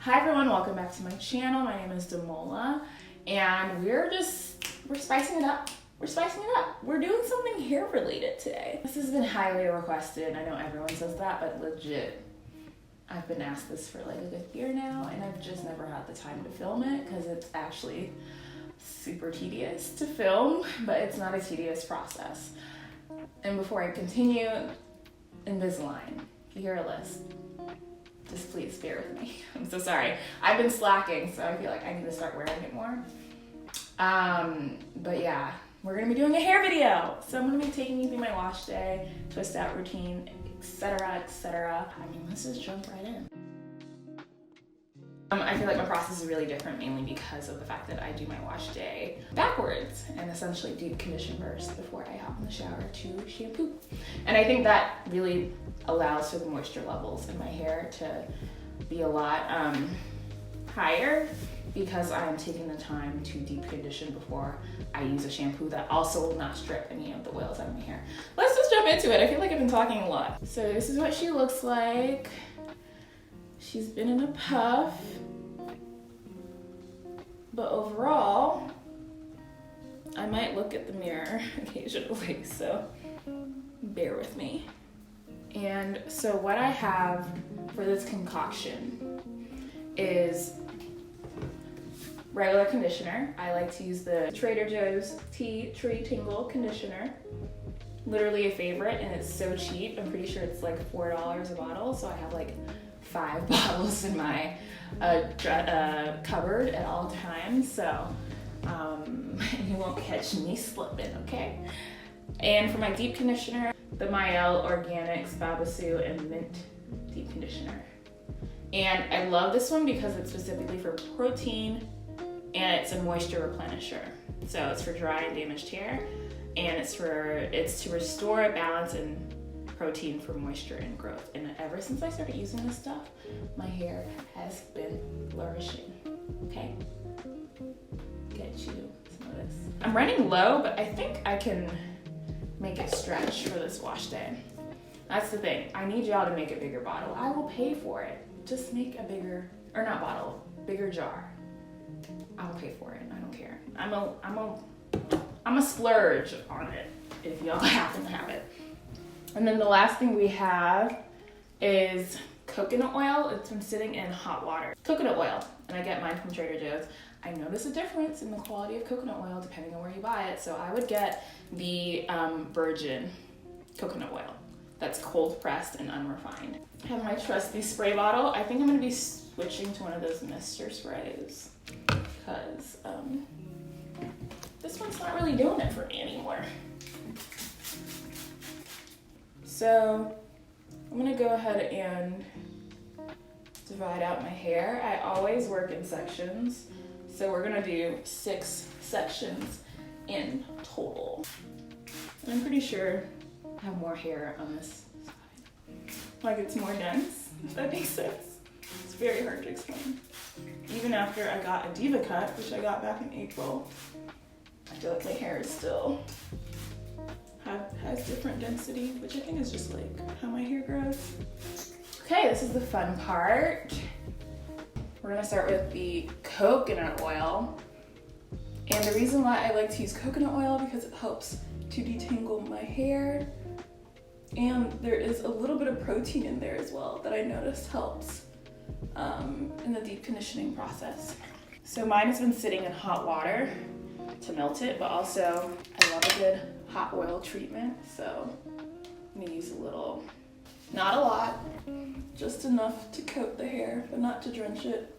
Hi everyone, welcome back to my channel. My name is Damola and we're spicing it up. We're doing something hair related today. This has been highly requested. I know everyone says that, but legit, I've been asked this for like a good year now and I've just never had the time to film it because it's actually super tedious to film, but it's not a tedious process. And before I continue, Invisalign, hair list. Just please bear with me. I'm so sorry. I've been slacking, so I feel like I need to start wearing it more. But yeah, we're gonna be doing a hair video. So I'm gonna be taking you through my wash day, twist out routine, etc., etc. I mean, let's just jump right in. I feel like my process is really different mainly because of the fact that I do my wash day backwards and essentially deep condition first before I hop in the shower to shampoo. And I think that really allows for the moisture levels in my hair to be a lot higher because I'm taking the time to deep condition before I use a shampoo that also will not strip any of the oils out of my hair. Let's just jump into it. I feel like I've been talking a lot. So this is what she looks like. She's been in a puff, but overall, I might look at the mirror occasionally, so bear with me. And so what I have for this concoction is regular conditioner. I like to use the Trader Joe's Tea Tree Tingle conditioner. Literally a favorite, and it's so cheap. I'm pretty sure it's like $4 a bottle, so I have like 5 bottles in my cupboard at all times, so you won't catch me slipping, okay? And for my deep conditioner, the Mielle Organics Babassu and Mint Deep Conditioner. And I love this one because it's specifically for protein and it's a moisture replenisher. So it's for dry and damaged hair, and it's to restore a balance in protein for moisture and growth. And ever since I started using this stuff, my hair has been flourishing, okay? Get you some of this. I'm running low, but I think I can make it stretch for this wash day. That's the thing. I need y'all to make a bigger bottle. I will pay for it. Just make a bigger, or not bottle, bigger jar. I'll pay for it. I don't care. I'm a splurge on it if y'all happen to have it. And then the last thing we have is coconut oil. It's been sitting in hot water. Coconut oil, and I get mine from Trader Joe's. I notice a difference in the quality of coconut oil depending on where you buy it, so I would get the virgin coconut oil that's cold pressed and unrefined. I have my trusty spray bottle. I think I'm gonna be switching to one of those mister sprays because this one's not really doing it for me anymore. So I'm gonna go ahead and divide out my hair. I always work in sections, so we're gonna do 6 sections in total. And I'm pretty sure I have more hair on this side. Like it's more dense, if that makes sense. It's very hard to explain. Even after I got a diva cut, which I got back in April, I feel like my hair is still has different density, which I think is just like how my hair grows. Okay, this is the fun part. We're gonna start with the coconut oil. And the reason why I like to use coconut oil because it helps to detangle my hair. And there is a little bit of protein in there as well that I noticed helps in the deep conditioning process. So mine has been sitting in hot water to melt it, but also I love a good hot oil treatment, so I'm gonna use a little, not a lot, just enough to coat the hair, but not to drench it.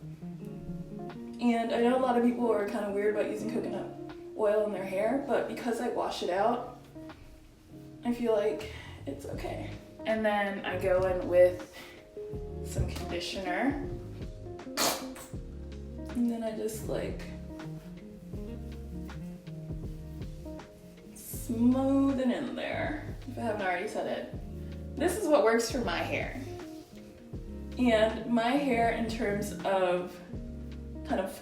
And I know a lot of people are kind of weird about using coconut oil in their hair, but because I wash it out, I feel like it's okay. And then I go in with some conditioner, and then I just like smooth it in there, if I haven't already said it. This is what works for my hair. And my hair, in terms of kind of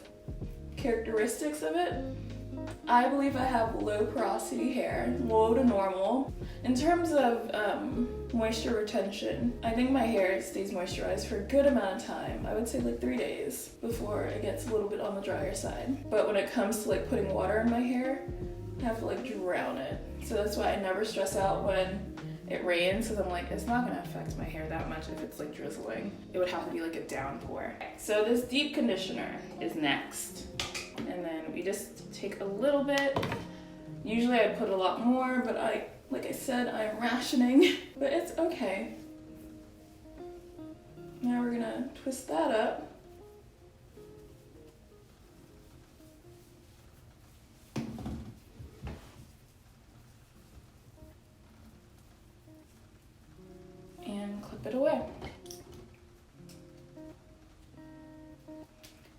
characteristics of it, I believe I have low porosity hair, low to normal. In terms of moisture retention, I think my hair stays moisturized for a good amount of time. I would say like 3 days before it gets a little bit on the drier side. But when it comes to like putting water in my hair, I have to like drown it. So that's why I never stress out when it rains, because I'm like, it's not gonna affect my hair that much if it's like drizzling. It would have to be like a downpour. So this deep conditioner is next. And then we just take a little bit. Usually I'd put a lot more, but like I said, I'm rationing, but it's okay. Now we're gonna twist that up. And clip it away.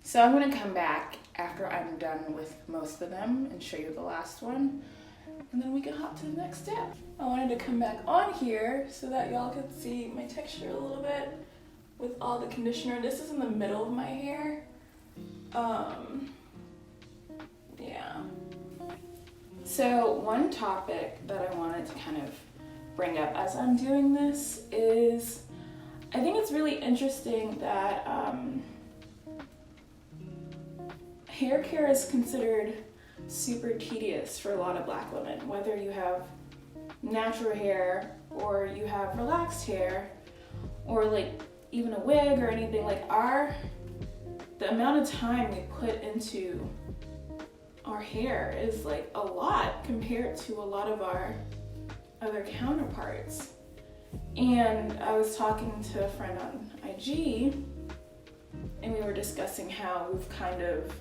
So I'm gonna come back after I'm done with most of them and show you the last one, and then we can hop to the next step. I wanted to come back on here so that y'all could see my texture a little bit with all the conditioner. This is in the middle of my hair. Yeah. So one topic that I wanted to kind of bring up as I'm doing this is, I think it's really interesting that hair care is considered super tedious for a lot of Black women, whether you have natural hair or you have relaxed hair or like even a wig or anything. Like the amount of time we put into our hair is like a lot compared to a lot of our other counterparts. And I was talking to a friend on IG, and we were discussing how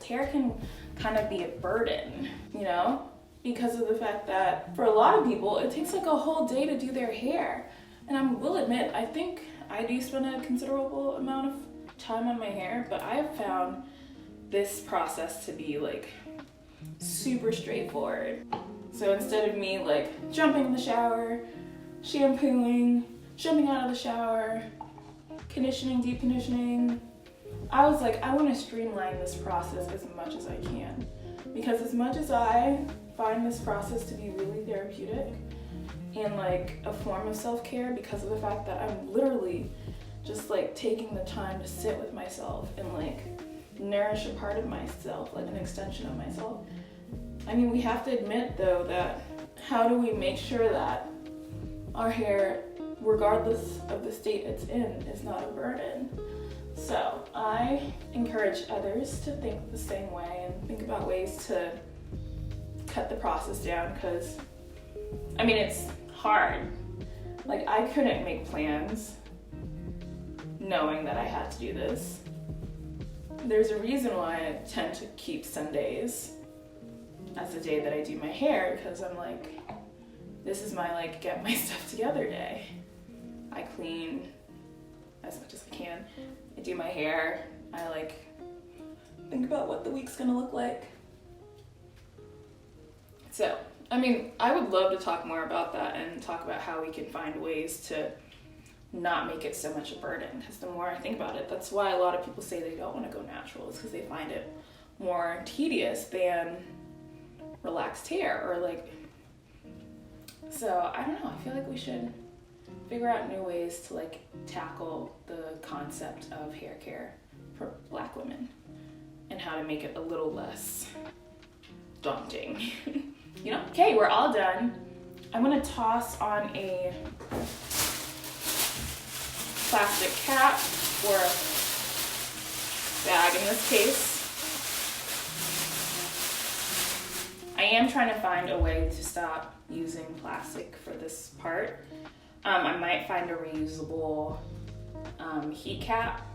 hair can kind of be a burden, you know? Because of the fact that for a lot of people, it takes like a whole day to do their hair. And I will admit, I think I do spend a considerable amount of time on my hair, but I have found this process to be like super straightforward. So instead of me like jumping in the shower, shampooing, jumping out of the shower, conditioning, deep conditioning, I was like, I want to streamline this process as much as I can. Because as much as I find this process to be really therapeutic and like a form of self-care, because of the fact that I'm literally just like taking the time to sit with myself and like nourish a part of myself, like an extension of myself. I mean, we have to admit though that how do we make sure that our hair, regardless of the state it's in, is not a burden? So I encourage others to think the same way and think about ways to cut the process down, because I mean, it's hard. Like, I couldn't make plans knowing that I had to do this. There's a reason why I tend to keep Sundays as the day that I do my hair, because I'm like, this is my like get my stuff together day. I clean as much as I can. I do my hair. I like think about what the week's gonna look like. So, I mean, I would love to talk more about that and talk about how we can find ways to not make it so much a burden, because the more I think about it, that's why a lot of people say they don't want to go natural, is because they find it more tedious than relaxed hair, or like, so I don't know, I feel like we should figure out new ways to like tackle the concept of hair care for Black women and how to make it a little less daunting. You know? Okay, we're all done. I'm gonna toss on a plastic cap or bag in this case. I am trying to find a way to stop using plastic for this part. I might find a reusable heat cap,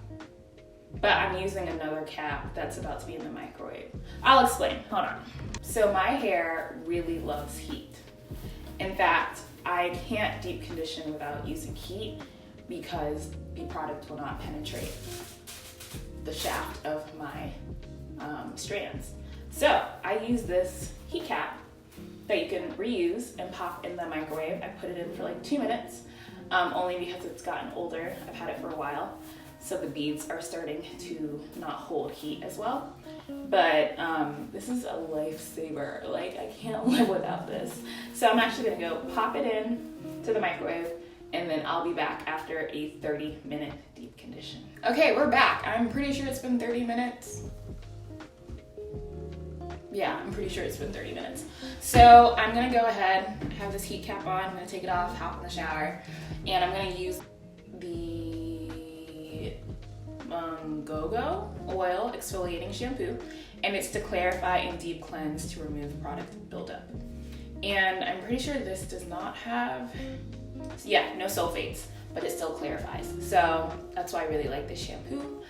but I'm using another cap that's about to be in the microwave. I'll explain, hold on. So my hair really loves heat. In fact, I can't deep condition without using heat because the product will not penetrate the shaft of my strands. So I use this heat cap that you can reuse and pop in the microwave. I put it in for like 2 minutes, only because it's gotten older. I've had it for a while. so the beads are starting to not hold heat as well. But this is a lifesaver. Like, I can't live without this. So I'm actually gonna go pop it in to the microwave, and then I'll be back after a 30-minute deep condition. Okay, we're back. I'm pretty sure it's been 30 minutes. Yeah, I'm pretty sure it's been 30 minutes. So I'm gonna go ahead, have this heat cap on, I'm gonna take it off, hop in the shower, and I'm gonna use the Go-Go Oil Exfoliating Shampoo, and it's to clarify and deep cleanse to remove product buildup. And I'm pretty sure this does not have, yeah, no sulfates, but it still clarifies. So that's why I really like this shampoo,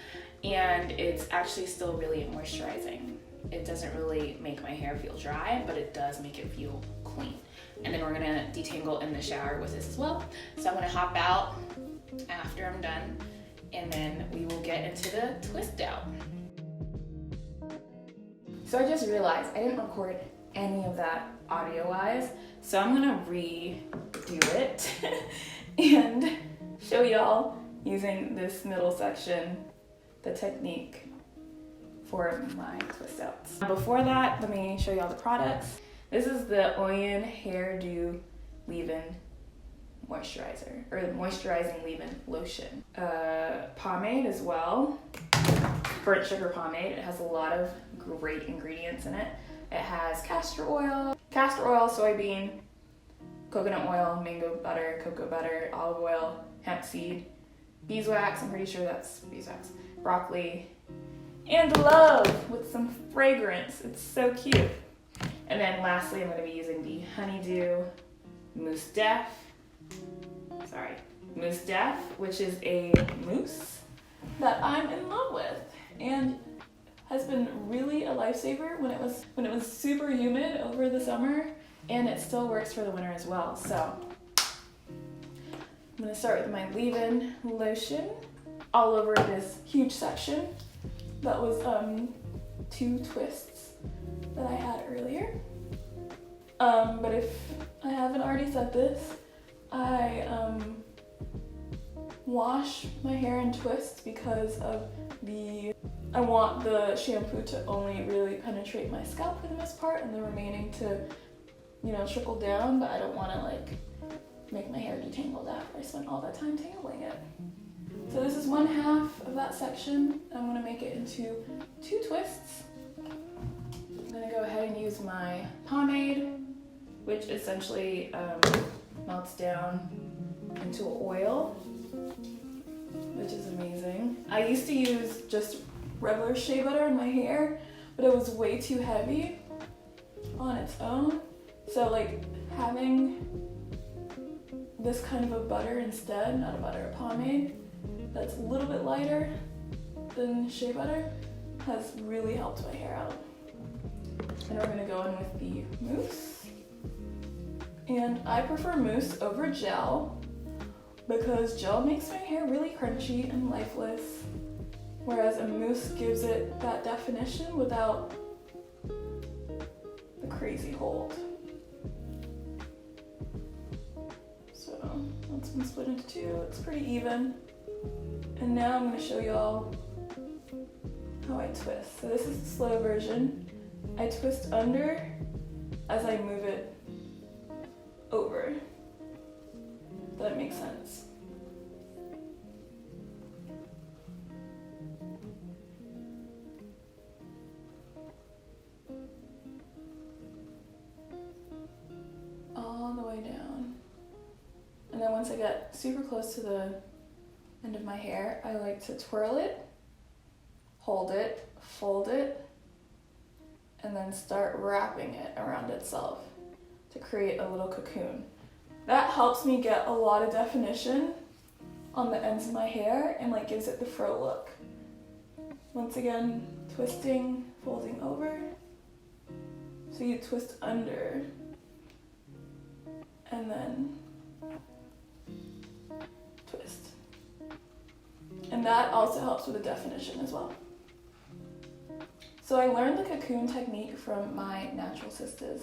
and it's actually still really moisturizing. It doesn't really make my hair feel dry, but it does make it feel clean. And then we're gonna detangle in the shower with this as well. So I'm gonna hop out after I'm done, and then we will get into the twist out. So I just realized I didn't record any of that audio-wise, so I'm gonna redo it and show y'all using this middle section, the technique for my twist outs. Before that, let me show y'all the products. This is the Oyin Hairdo Leave-In Moisturizer, or Moisturizing Leave-In Lotion. Pomade as well, burnt sugar pomade. It has a lot of great ingredients in it. It has castor oil, soybean, coconut oil, mango butter, cocoa butter, olive oil, hemp seed, beeswax, I'm pretty sure that's beeswax, broccoli, and love with some fragrance. It's so cute. And then lastly, I'm going to be using the Honeydew Mousse Def, Mousse Def, which is a mousse that I'm in love with and has been really a lifesaver when it was super humid over the summer, and it still works for the winter as well. So I'm going to start with my leave-in lotion all over this huge section. That was 2 twists that I had earlier. But if I haven't already said this, I wash my hair in twists because of I want the shampoo to only really penetrate my scalp for the most part, and the remaining to, trickle down, but I don't want to like make my hair detangled after I spent all that time tangling it. So this is 1/2 of that section. I'm going to make it into 2 twists. I'm going to go ahead and use my pomade, which essentially melts down into oil, which is amazing. I used to use just regular shea butter in my hair, but it was way too heavy on its own. So like having this kind of a butter instead, not a butter, a pomade, that's a little bit lighter than shea butter has really helped my hair out. And we're gonna go in with the mousse. And I prefer mousse over gel because gel makes my hair really crunchy and lifeless, whereas a mousse gives it that definition without the crazy hold. So that's been split into 2. It's pretty even. And now I'm going to show y'all how I twist. So this is the slow version. I twist under as I move it over. If that makes sense. All the way down. And then once I get super close to the end of my hair, I like to twirl it, hold it, fold it, and then start wrapping it around itself to create a little cocoon. That helps me get a lot of definition on the ends of my hair and like gives it the fro look. Once again, twisting, folding over. So you twist under and then twist. And that also helps with the definition as well. So I learned the cocoon technique from my natural sisters,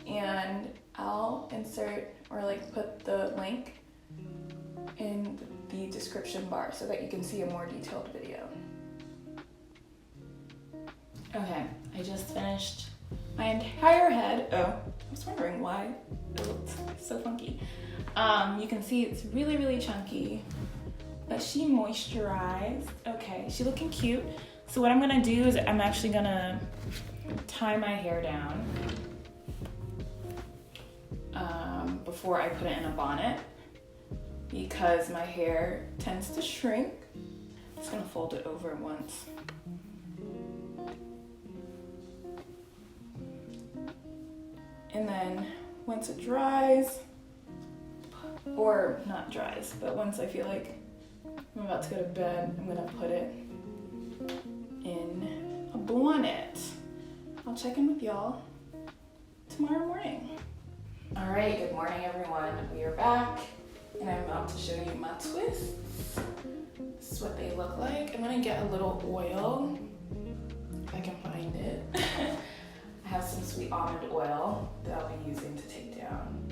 and I'll insert or like put the link in the description bar so that you can see a more detailed video. Okay, I just finished my entire head. Oh, I was wondering why it looked so funky. You can see it's really, really chunky, but she moisturized. Okay, she's looking cute. So what I'm gonna do is I'm actually gonna tie my hair down before I put it in a bonnet because my hair tends to shrink. I'm just gonna fold it over once. And then once it dries, or not dries, but once I feel like I'm about to go to bed, I'm gonna put it in a bonnet. I'll check in with y'all tomorrow morning. All right, good morning everyone. We are back and I'm about to show you my twists. This is what they look like. I'm gonna get a little oil, if I can find it. I have some sweet almond oil that I'll be using to take down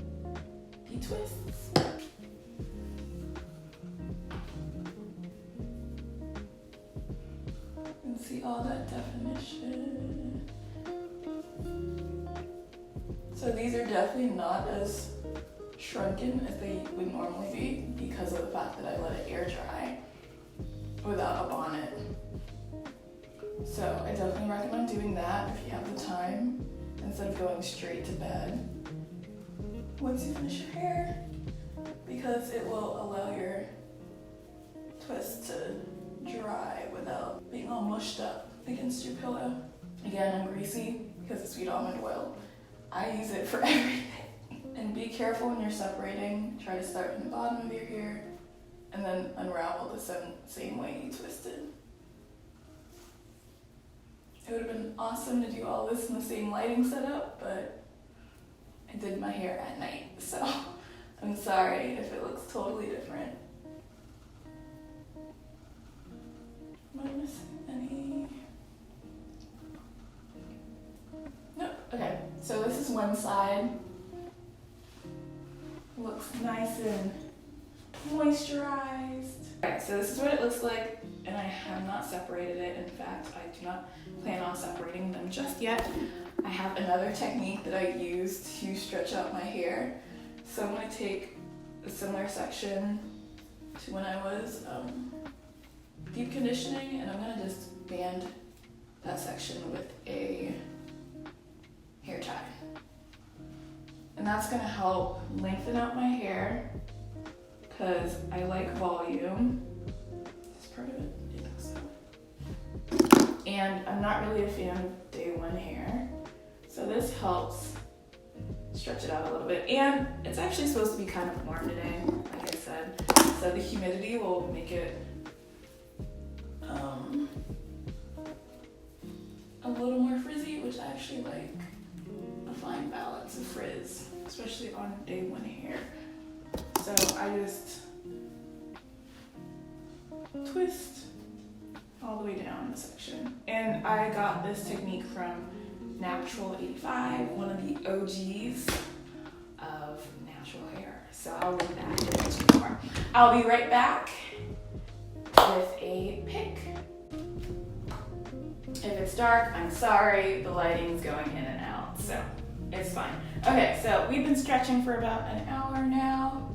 the twists. And see all that definition. So these are definitely not as shrunken as they would normally be because of the fact that I let it air dry without a bonnet. So I definitely recommend doing that if you have the time instead of going straight to bed once you finish your hair, because it will allow your twist to dry without being all mushed up against your pillow. Again, I'm greasy because of sweet almond oil. I use it for everything. And be careful when you're separating. Try to start from the bottom of your hair and then unravel the same way you twisted. It would have been awesome to do all this in the same lighting setup, but I did my hair at night, so I'm sorry if it looks totally different. Am I missing any? Nope. Okay, so this is one side. Looks nice and moisturized. Okay, so this is what it looks like, and I have not separated it. In fact, I do not plan on separating them just yet. I have another technique that I use to stretch out my hair. So I'm going to take a similar section to when I was deep conditioning, and I'm going to just band that section with a hair tie. And that's going to help lengthen out my hair because I like volume. Is this part of it? I think so. And I'm not really a fan of day one hair. So this helps stretch it out a little bit. And it's actually supposed to be kind of warm today, like I said. So the humidity will make it a little more frizzy, which I actually like. A fine balance of frizz, especially on day one hair. So I just twist all the way down the section. And I got this technique from Natural 85, one of the OGs of natural hair. So I'll link that in the description bar. I'll be right back with a pick. If it's dark, I'm sorry, the lighting's going in and out, so it's fine. Okay, so we've been stretching for about an hour now.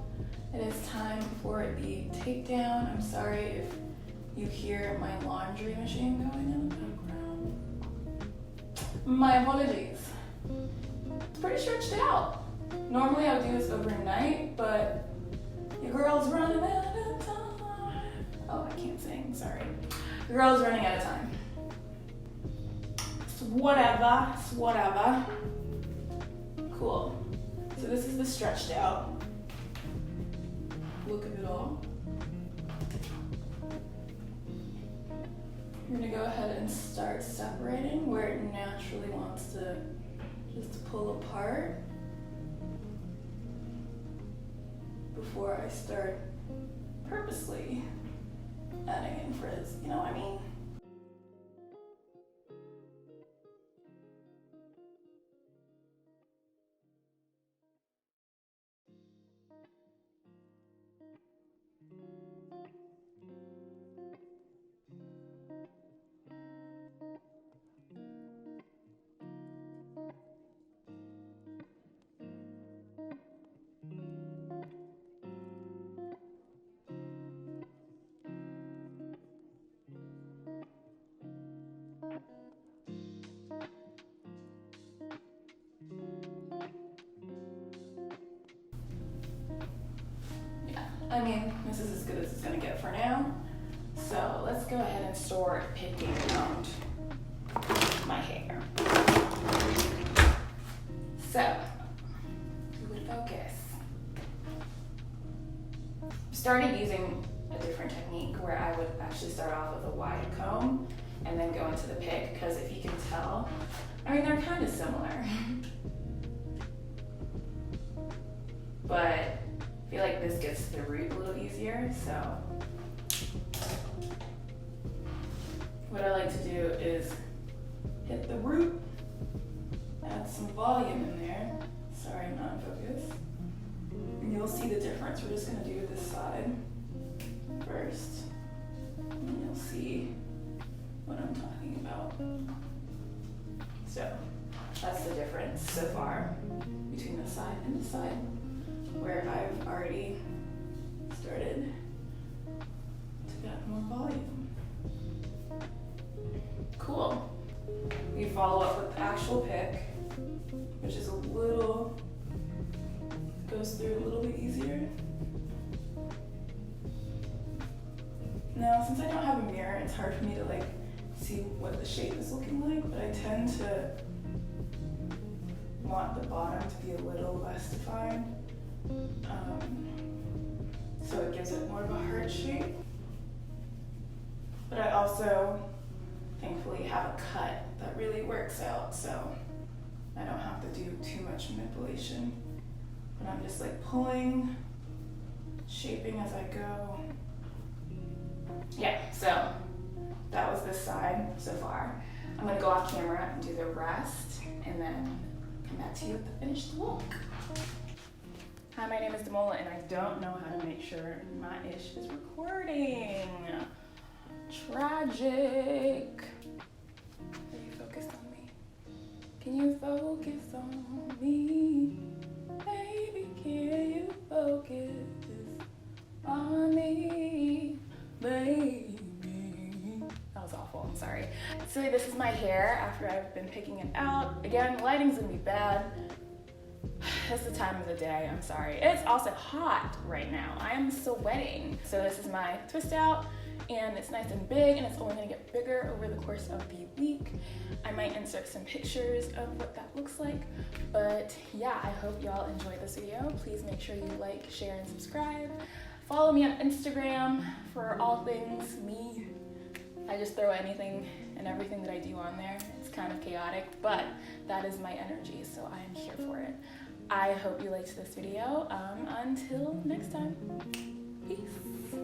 It is time for the takedown. I'm sorry if you hear my laundry machine going in the background. My apologies. It's pretty stretched out. Normally I would do this overnight, but your girl's running out of time. Oh, I can't sing, sorry. Your girl's running out of time. It's whatever. Cool. So this is the stretched out look of it all. You're gonna go ahead and start separating where it naturally wants to just pull apart before I start purposely adding in frizz. You know what I mean? gonna get for now. So let's go ahead and start picking out my hair. So, we would focus. Started using a different technique where I would actually start off with a wide comb and then go into the pick, because if you can tell, I mean, they're kind of similar. But I feel like this gets to the root a little easier, so what I like to do is hit the root, add some volume in there. Sorry, I'm not in focus. And you'll see the difference. We're just gonna do this side first, and you'll see what I'm talking about. So that's the difference so far between the side and the side, where I've already started to get more volume. Cool. We follow up with the actual pick, which is goes through a little bit easier. Now, since I don't have a mirror, it's hard for me to like see what the shape is looking like, but I tend to want the bottom to be a little less defined. So it gives it more of a heart shape. But I also, thankfully, have a cut that really works out, so I don't have to do too much manipulation. But I'm just like pulling, shaping as I go. Yeah, so that was this side so far. I'm gonna go off camera and do the rest, and then come back to you with the finished look. Hi, my name is Damola, and I don't know how to make sure my ish is recording. Tragic. Are you focused on me? Can you focus on me? Baby, can you focus on me? Baby. That was awful, I'm sorry. So this is my hair after I've been picking it out. Again, lighting's gonna be bad. It's the time of the day, I'm sorry. It's also hot right now. I am sweating. So this is my twist out, and it's nice and big, and it's only gonna get bigger over the course of the week. I might insert some pictures of what that looks like, but yeah, I hope y'all enjoyed this video. Please make sure you like, share, and subscribe. Follow me on Instagram for all things me. I just throw anything and everything that I do on there. It's kind of chaotic, but that is my energy, so I am here for it. I hope you liked this video. Until next time, peace.